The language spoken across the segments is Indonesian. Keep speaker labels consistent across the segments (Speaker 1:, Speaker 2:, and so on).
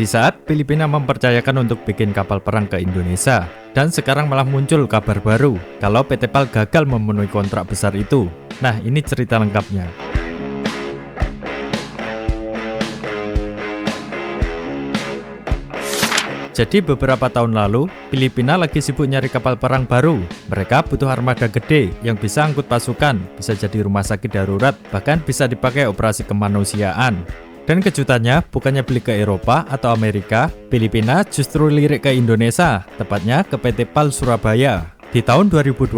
Speaker 1: Di saat Filipina mempercayakan untuk bikin kapal perang ke Indonesia, dan sekarang malah muncul kabar baru kalau PT PAL gagal memenuhi kontrak besar itu. Nah, ini cerita lengkapnya. Jadi beberapa tahun lalu, Filipina lagi sibuk nyari kapal perang baru. Mereka butuh armada gede yang bisa angkut pasukan, bisa jadi rumah sakit darurat, bahkan bisa dipakai operasi kemanusiaan. Dan kejutannya, bukannya beli ke Eropa atau Amerika, Filipina justru lirik ke Indonesia, tepatnya ke PT PAL Surabaya. Di tahun 2022,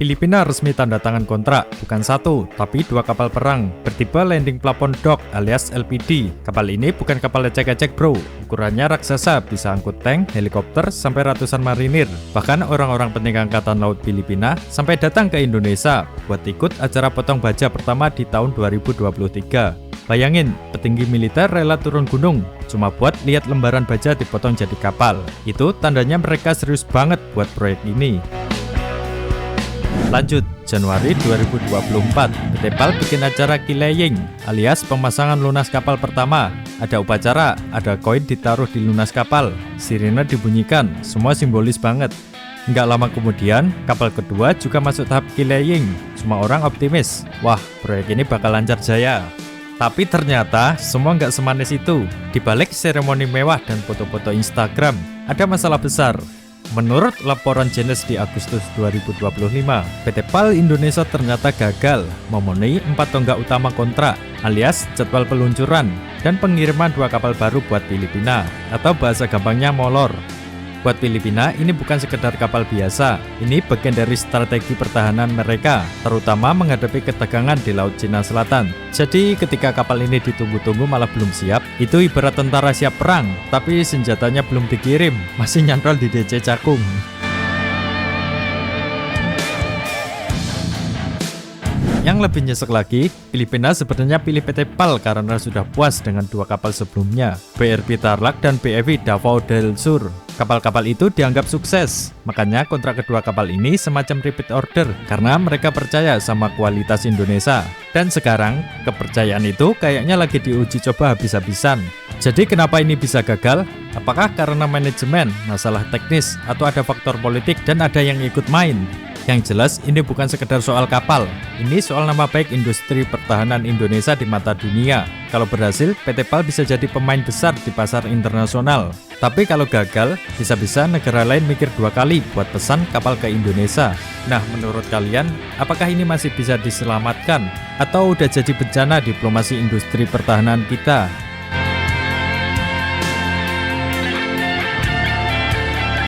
Speaker 1: Filipina resmi tanda tangan kontrak, bukan satu, tapi 2 kapal perang, bertipe Landing Plafond Dock alias LPD. Kapal ini bukan kapal ecek-ecek bro, ukurannya raksasa, bisa angkut tank, helikopter, sampai ratusan marinir. Bahkan orang-orang penting Angkatan Laut Filipina sampai datang ke Indonesia buat ikut acara potong baja pertama di tahun 2023. Bayangin, petinggi militer rela turun gunung cuma buat lihat lembaran baja dipotong jadi kapal. Itu tandanya mereka serius banget buat proyek ini. Lanjut, Januari 2024, PT PAL bikin acara kilaying alias pemasangan lunas kapal pertama. Ada upacara, ada koin ditaruh di lunas kapal, sirine dibunyikan, semua simbolis banget. Nggak lama kemudian, kapal kedua juga masuk tahap kilaying. Semua orang optimis, wah proyek ini bakal lancar jaya. Tapi ternyata semua nggak semanis itu. Di balik seremoni mewah dan foto-foto Instagram, ada masalah besar. Menurut laporan Jenes di Agustus 2025, PT PAL Indonesia ternyata gagal memenuhi 4 tonggak utama kontrak, alias jadwal peluncuran dan pengiriman 2 kapal baru buat Filipina, atau bahasa gampangnya molor. Buat Filipina, ini bukan sekedar kapal biasa, ini bagian dari strategi pertahanan mereka, terutama menghadapi ketegangan di Laut Cina Selatan. Jadi ketika kapal ini ditunggu-tunggu malah belum siap, itu ibarat tentara siap perang, tapi senjatanya belum dikirim, masih nyantol di DC Cakung. Yang lebih nyesek lagi, Filipina sebenarnya pilih PT PAL karena sudah puas dengan 2 kapal sebelumnya, BRP Tarlac dan BFI Davao del Sur. Kapal-kapal itu dianggap sukses, makanya kontrak kedua kapal ini semacam repeat order karena mereka percaya sama kualitas Indonesia. Dan sekarang, kepercayaan itu kayaknya lagi diuji coba habis-habisan. Jadi kenapa ini bisa gagal? Apakah karena manajemen, masalah teknis, atau ada faktor politik dan ada yang ikut main? Yang jelas ini bukan sekedar soal kapal, ini soal nama baik industri pertahanan Indonesia di mata dunia. Kalau berhasil, PT PAL bisa jadi pemain besar di pasar internasional. Tapi kalau gagal, bisa-bisa negara lain mikir 2 kali buat pesan kapal ke Indonesia. Nah, menurut kalian, apakah ini masih bisa diselamatkan? Atau udah jadi bencana diplomasi industri pertahanan kita?